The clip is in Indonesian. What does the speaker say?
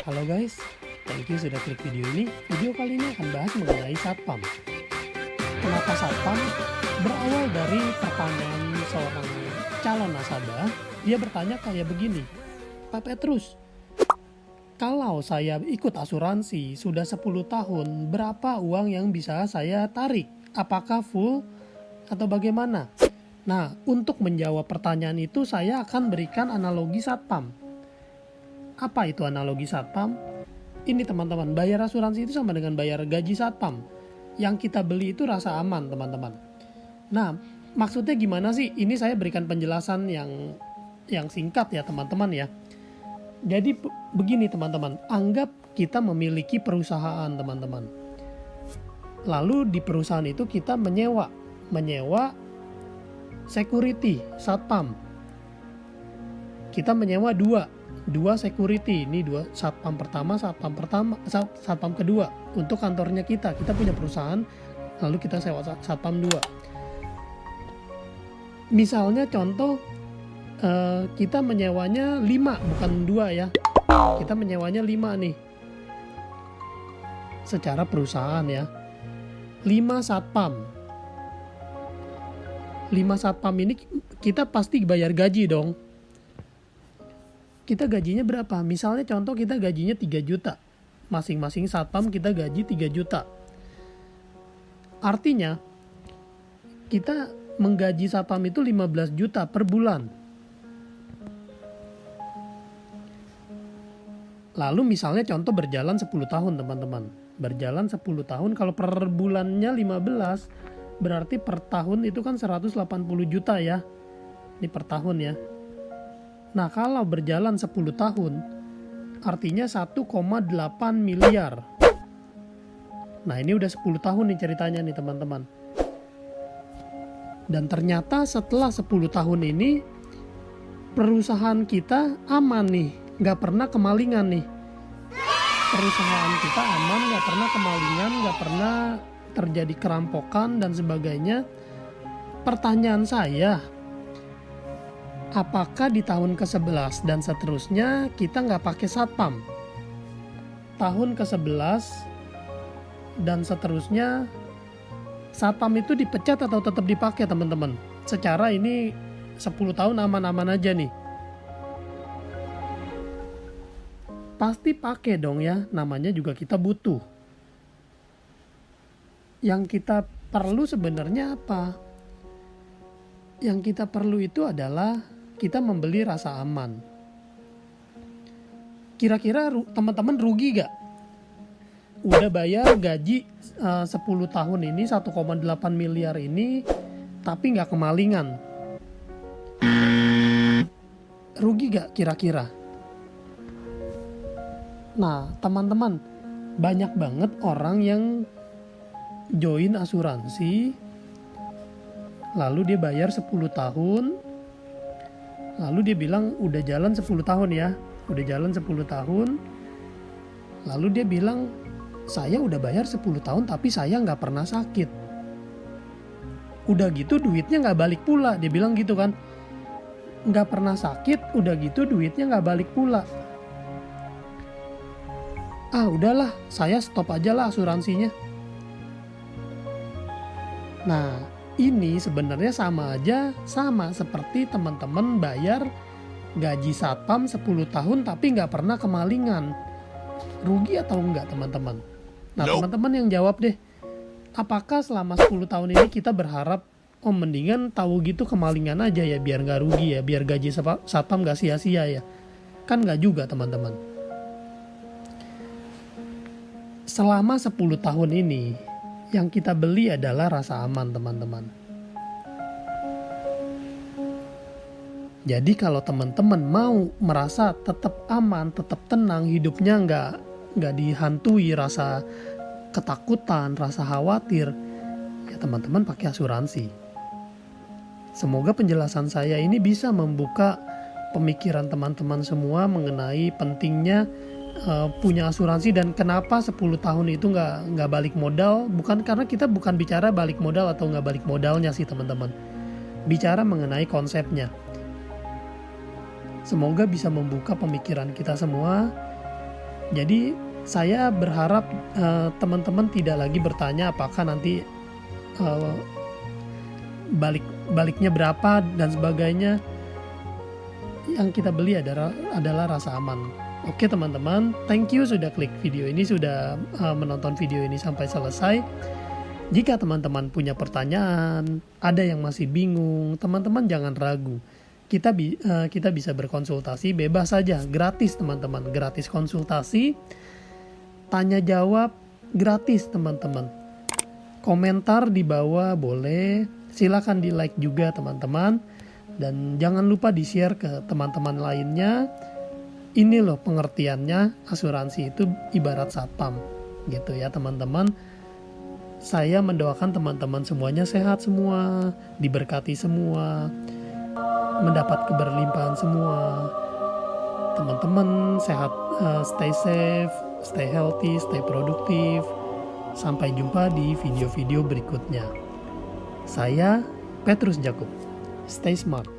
Halo guys, thank you sudah klik video ini. Video kali ini akan bahas mengenai satpam. Kenapa satpam? Berawal dari pertanyaan seorang calon nasabah. Dia bertanya kayak begini, Pak Petrus, kalau saya ikut asuransi sudah 10 tahun, berapa uang yang bisa saya tarik? Apakah full atau bagaimana? Nah, untuk menjawab pertanyaan itu saya akan berikan analogi satpam. Apa itu analogi satpam? Ini teman-teman, bayar asuransi itu sama dengan bayar gaji satpam. Yang kita beli itu rasa aman teman-teman. Nah, maksudnya gimana sih? Ini saya berikan penjelasan yang singkat ya teman-teman ya. Jadi begini teman-teman, anggap kita memiliki perusahaan teman-teman. Lalu di perusahaan itu kita menyewa security satpam. Kita menyewa dua security, ini dua satpam pertama, satpam kedua untuk kantornya kita punya perusahaan, lalu kita sewa satpam 2. Misalnya contoh kita menyewanya 5 bukan 2 ya, kita menyewanya 5 nih secara perusahaan ya, 5 satpam ini kita pasti bayar gaji dong. Kita gajinya berapa? Misalnya contoh kita gajinya 3 juta. Masing-masing satpam kita gaji 3 juta. Artinya kita menggaji satpam itu 15 juta per bulan. Lalu misalnya contoh berjalan 10 tahun teman-teman. Berjalan 10 tahun kalau per bulannya 15 berarti per tahun itu kan 180 juta ya. Ini per tahun ya. Nah, kalau berjalan 10 tahun, artinya 1,8 miliar. Nah, ini udah 10 tahun nih ceritanya nih teman-teman. Dan ternyata setelah 10 tahun ini, perusahaan kita aman nih, nggak pernah kemalingan nih. Perusahaan kita aman, nggak pernah kemalingan, nggak pernah terjadi kerampokan dan sebagainya. Pertanyaan saya, apakah di tahun ke-11 dan seterusnya kita nggak pakai satpam? Tahun ke-11 dan seterusnya satpam itu dipecat atau tetap dipakai teman-teman? Secara ini 10 tahun aman-aman aja nih. Pasti pakai dong ya, namanya juga kita butuh. Yang kita perlu sebenarnya apa? Yang kita perlu itu adalah kita membeli rasa aman. Kira-kira teman-teman rugi gak? Udah bayar gaji 10 tahun ini 1,8 miliar ini tapi gak kemalingan. Rugi gak kira-kira? Nah teman-teman, banyak banget orang yang join asuransi lalu dia bayar 10 tahun. Lalu dia bilang udah jalan 10 tahun ya. Udah jalan 10 tahun. Lalu dia bilang saya udah bayar 10 tahun tapi saya gak pernah sakit. Udah gitu duitnya gak balik pula. Dia bilang gitu kan. Gak pernah sakit, udah gitu duitnya gak balik pula. Ah udahlah, saya stop aja lah asuransinya. Nah, ini sebenarnya sama seperti teman-teman bayar gaji satpam 10 tahun tapi nggak pernah kemalingan. Rugi atau enggak teman-teman? Nah teman-teman yang jawab deh. Apakah selama 10 tahun ini kita berharap mendingan tahu gitu kemalingan aja ya biar nggak rugi ya, biar gaji satpam nggak sia-sia ya? Kan nggak juga teman-teman. Selama 10 tahun ini yang kita beli adalah rasa aman teman-teman. Jadi kalau teman-teman mau merasa tetap aman, tetap tenang, hidupnya nggak dihantui rasa ketakutan, rasa khawatir, ya teman-teman pakai asuransi. Semoga penjelasan saya ini bisa membuka pemikiran teman-teman semua mengenai pentingnya punya asuransi dan kenapa 10 tahun itu nggak balik modal. Bukan karena kita bukan bicara balik modal atau nggak balik modalnya sih teman-teman, bicara mengenai konsepnya. Semoga bisa membuka pemikiran kita semua Jadi saya berharap teman-teman tidak lagi bertanya apakah nanti baliknya berapa dan sebagainya. Yang kita beli adalah rasa aman. Oke teman-teman, thank you sudah klik video ini, sudah menonton video ini sampai selesai. Jika teman-teman punya pertanyaan, ada yang masih bingung, teman-teman jangan ragu. Kita bisa berkonsultasi bebas saja, gratis teman-teman, gratis konsultasi, tanya jawab gratis teman-teman. Komentar di bawah boleh, silakan di like juga teman-teman, dan jangan lupa di share ke teman-teman lainnya. Ini loh pengertiannya, asuransi itu ibarat satpam gitu ya teman-teman. Saya mendoakan teman-teman semuanya sehat semua, diberkati semua, mendapat keberlimpahan semua. Teman-teman sehat, stay safe, stay healthy, stay produktif. Sampai jumpa di video-video berikutnya. Saya Petrus Jakub. Stay smart.